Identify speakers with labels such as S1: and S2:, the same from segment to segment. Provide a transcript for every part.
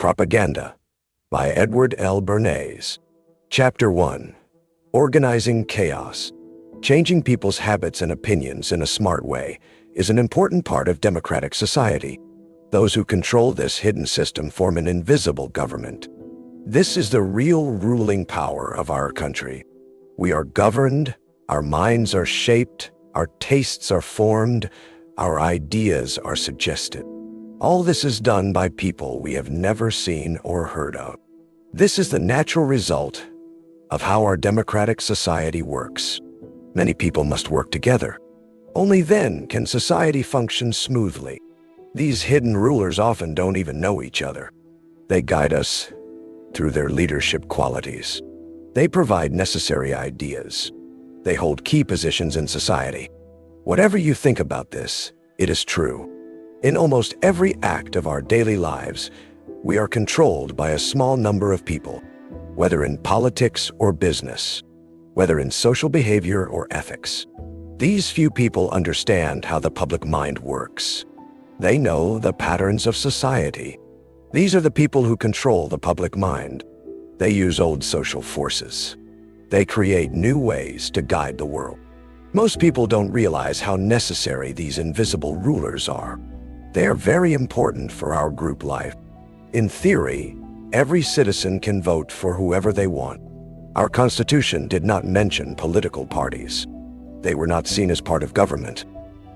S1: Propaganda by Edward L. Bernays. Chapter 1. Organizing Chaos. Changing people's habits and opinions in a smart way is an important part of democratic society. Those who control this hidden system form an invisible government. This is the real ruling power of our country. We are governed, our minds are shaped, our tastes are formed, our ideas are suggested. All this is done by people we have never seen or heard of. This is the natural result of how our democratic society works. Many people must work together. Only then can society function smoothly. These hidden rulers often don't even know each other. They guide us through their leadership qualities. They provide necessary ideas. They hold key positions in society. Whatever you think about this, it is true. In almost every act of our daily lives, we are controlled by a small number of people, whether in politics or business, whether in social behavior or ethics. These few people understand how the public mind works. They know the patterns of society. These are the people who control the public mind. They use old social forces. They create new ways to guide the world. Most people don't realize how necessary these invisible rulers are. They are very important for our group life. In theory, every citizen can vote for whoever they want. Our Constitution did not mention political parties. They were not seen as part of government.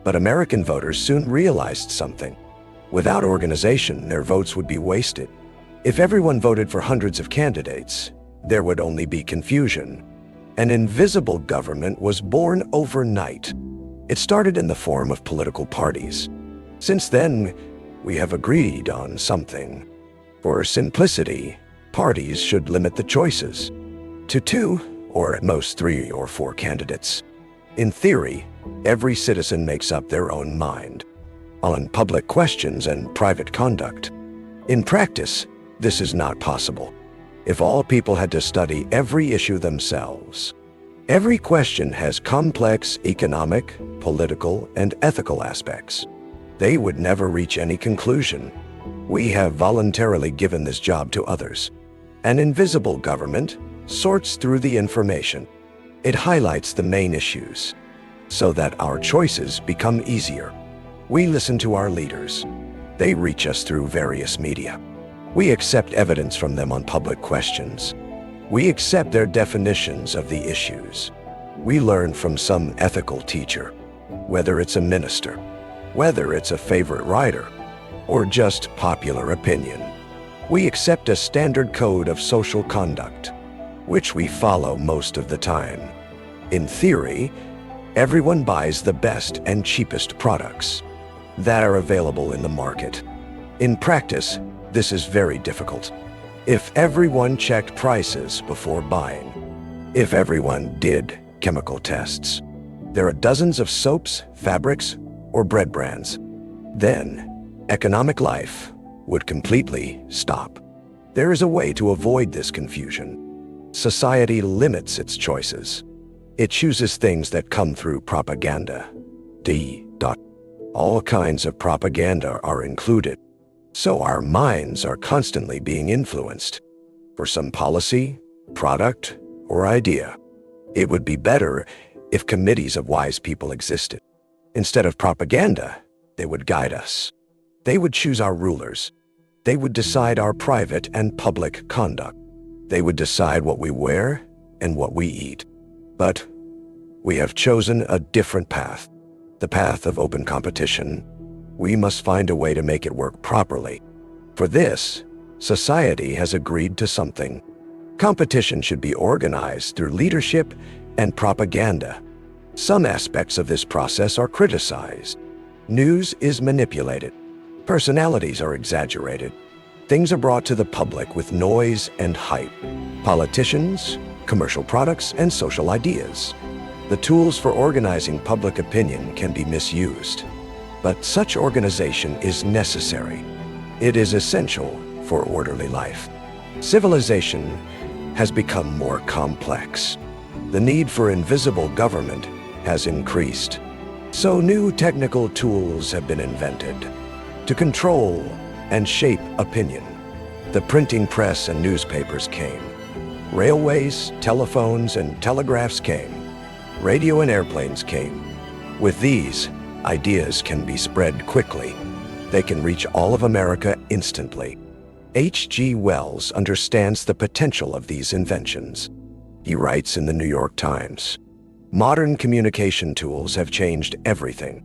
S1: But American voters soon realized something. Without organization, their votes would be wasted. If everyone voted for hundreds of candidates, there would only be confusion. An invisible government was born overnight. It started in the form of political parties. Since then, we have agreed on something. For simplicity, parties should limit the choices to 2 or at most 3 or 4 candidates. In theory, every citizen makes up their own mind on public questions and private conduct. In practice, this is not possible. If all people had to study every issue themselves, every question has complex economic, political, and ethical aspects. They would never reach any conclusion. We have voluntarily given this job to others. An invisible government sorts through the information. It highlights the main issues so that our choices become easier. We listen to our leaders. They reach us through various media. We accept evidence from them on public questions. We accept their definitions of the issues. We learn from some ethical teacher, whether it's a minister, whether it's a favorite writer, or just popular opinion. We accept a standard code of social conduct, which we follow most of the time. In theory, everyone buys the best and cheapest products that are available in the market. In practice, this is very difficult. If everyone checked prices before buying, if everyone did chemical tests, there are dozens of soaps, fabrics, or bread brands, then economic life would completely stop. There is a way to avoid this confusion. Society limits its choices. It chooses things that come through propaganda. All kinds of propaganda are included. So our minds are constantly being influenced for some policy, product, or idea. It would be better if committees of wise people existed. Instead of propaganda, they would guide us. They would choose our rulers. They would decide our private and public conduct. They would decide what we wear and what we eat. But we have chosen a different path, the path of open competition. We must find a way to make it work properly. For this, society has agreed to something. Competition should be organized through leadership and propaganda. Some aspects of this process are criticized. News is manipulated. Personalities are exaggerated. Things are brought to the public with noise and hype. Politicians, commercial products, and social ideas. The tools for organizing public opinion can be misused. But such organization is necessary. It is essential for orderly life. Civilization has become more complex. The need for invisible government has increased. So new technical tools have been invented to control and shape opinion. The printing press and newspapers came. Railways, telephones, and telegraphs came. Radio and airplanes came. With these, ideas can be spread quickly. They can reach all of America instantly. H.G. Wells understands the potential of these inventions. He writes in the New York Times, "Modern communication tools have changed everything.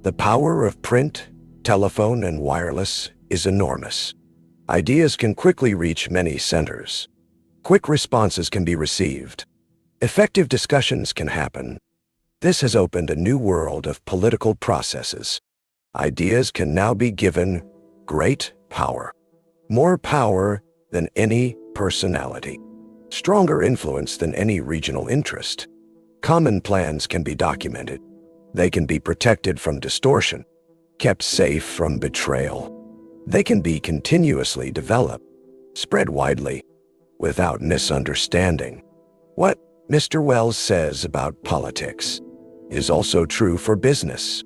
S1: The power of print, telephone, and wireless is enormous. Ideas can quickly reach many centers. Quick responses can be received. Effective discussions can happen. This has opened a new world of political processes. Ideas can now be given great power. More power than any personality. Stronger influence than any regional interest. Common plans can be documented. They can be protected from distortion, kept safe from betrayal. They can be continuously developed, spread widely, without misunderstanding. What Mr. Wells says about politics is also true for business,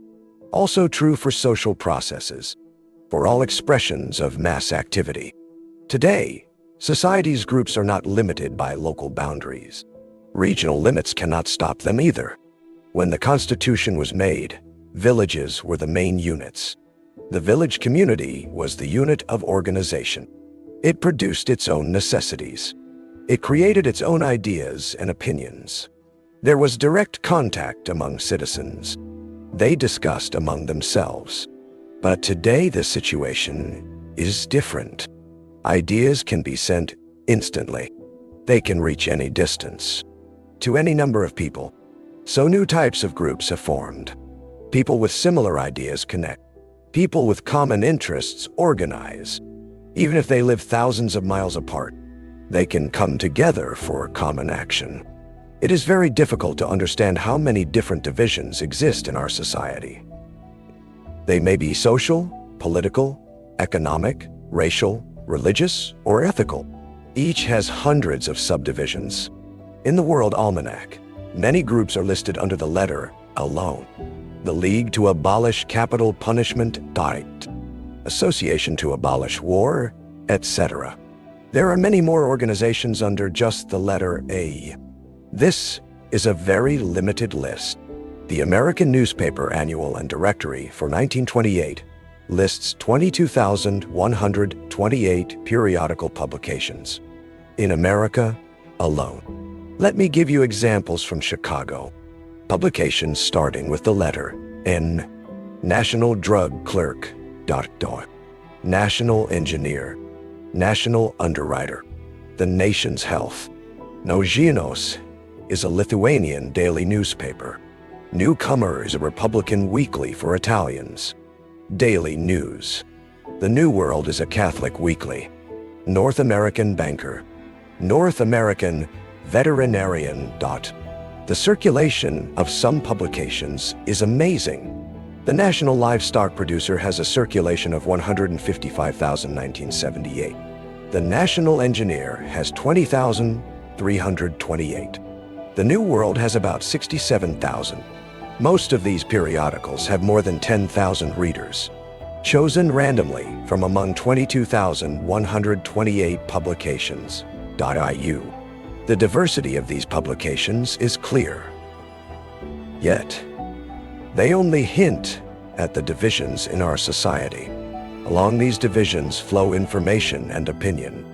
S1: also true for social processes, for all expressions of mass activity. Today, society's groups are not limited by local boundaries. Regional limits cannot stop them either. When the Constitution was made, villages were the main units. The village community was the unit of organization. It produced its own necessities. It created its own ideas and opinions. There was direct contact among citizens. They discussed among themselves. But today the situation is different. Ideas can be sent instantly. They can reach any distance, to any number of people. So new types of groups have formed. People with similar ideas connect. People with common interests organize. Even if they live thousands of miles apart, they can come together for common action. It is very difficult to understand how many different divisions exist in our society. They may be social, political, economic, racial, religious, or ethical. Each has hundreds of subdivisions. In the World Almanac, many groups are listed under the letter alone. The League to Abolish Capital Punishment, DIT, Association to Abolish War, etc. There are many more organizations under just the letter A. This is a very limited list. The American Newspaper Annual and Directory for 1928 lists 22,128 periodical publications in America alone. Let me give you examples from Chicago. Publications starting with the letter N. National Drug Clerk, National Engineer, National Underwriter, The Nation's Health. Naujienos is a Lithuanian daily newspaper. Newcomer is a Republican weekly for Italians. Daily News. The New World is a Catholic weekly. North American Banker. North American Veterinarian. The circulation of some publications is amazing. The National Livestock Producer has a circulation of 155,1978. The National Engineer has 20,328. The New World has about 67,000. Most of these periodicals have more than 10,000 readers, chosen randomly from among 22,128 publications. .iu. The diversity of these publications is clear. Yet, they only hint at the divisions in our society. Along these divisions flow information and opinion.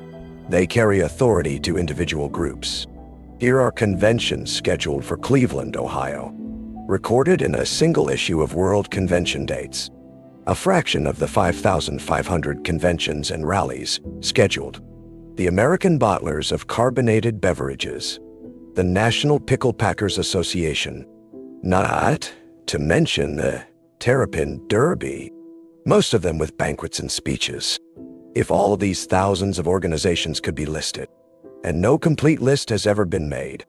S1: They carry authority to individual groups. Here are conventions scheduled for Cleveland, Ohio, recorded in a single issue of World Convention dates, a fraction of the 5,500 conventions and rallies scheduled. The American Bottlers of Carbonated Beverages, the National Pickle Packers Association, not to mention the Terrapin Derby, most of them with banquets and speeches. If all of these thousands of organizations could be listed, and no complete list has ever been made,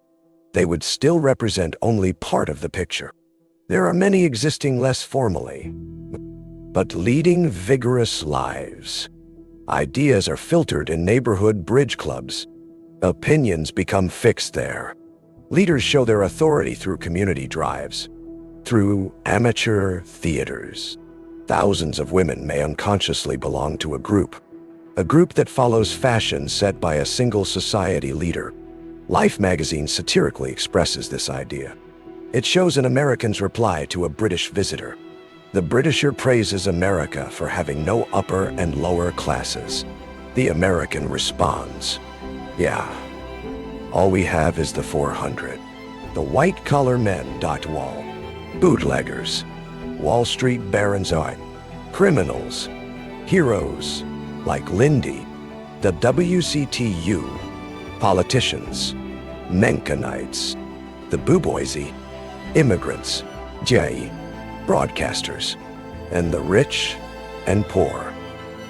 S1: they would still represent only part of the picture. There are many existing less formally, but leading vigorous lives. Ideas are filtered in neighborhood bridge clubs. Opinions become fixed there. Leaders show their authority through community drives, through amateur theaters. Thousands of women may unconsciously belong to a group. a group that follows fashion set by a single society leader. Life magazine satirically expresses this idea. It shows an American's reply to a British visitor. The Britisher praises America for having no upper and lower classes. The American responds, "Yeah, all we have is the 400. The white-collar men. Wall. Bootleggers. Wall Street barons are criminals. Heroes like Lindy. The WCTU. Politicians. Menconites. The Booboisy. Immigrants. J. Broadcasters. And the rich and poor."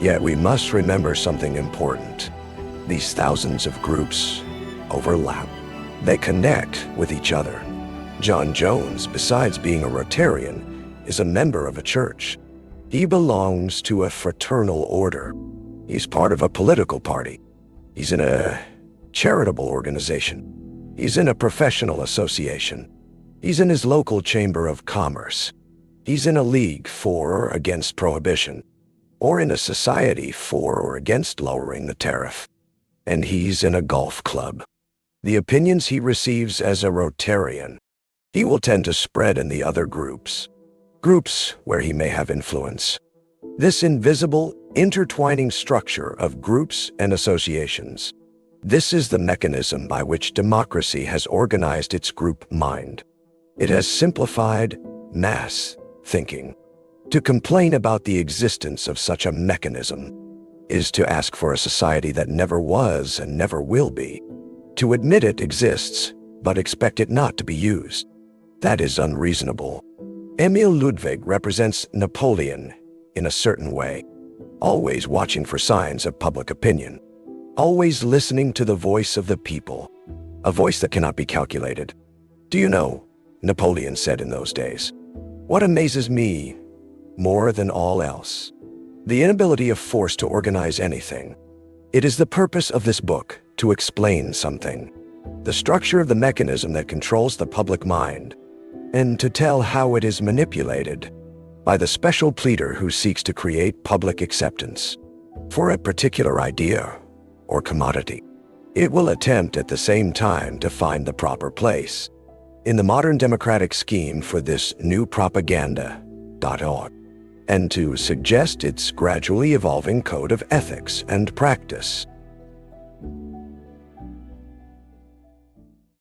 S1: Yet we must remember something important. These thousands of groups overlap. They connect with each other. John Jones, besides being a Rotarian, is a member of a church. He belongs to a fraternal order. He's part of a political party. He's in a charitable organization. He's in a professional association. He's in his local chamber of commerce. He's in a league for or against prohibition, or in a society for or against lowering the tariff. And he's in a golf club. The opinions he receives as a Rotarian, he will tend to spread in the other groups where he may have influence. This invisible, intertwining structure of groups and associations, this is the mechanism by which democracy has organized its group mind. It has simplified mass thinking. To complain about the existence of such a mechanism is to ask for a society that never was and never will be. To admit it exists, but expect it not to be used, that is unreasonable. Emil Ludwig represents Napoleon in a certain way, always watching for signs of public opinion, always listening to the voice of the people, a voice that cannot be calculated. "Do you know," Napoleon said in those days, "what amazes me more than all else? The inability of force to organize anything. It is the purpose of this book to explain something, the structure of the mechanism that controls the public mind, and to tell how it is manipulated by the special pleader who seeks to create public acceptance for a particular idea or commodity. It will attempt at the same time to find the proper place in the modern democratic scheme for this new propaganda.org, and to suggest its gradually evolving code of ethics and practice.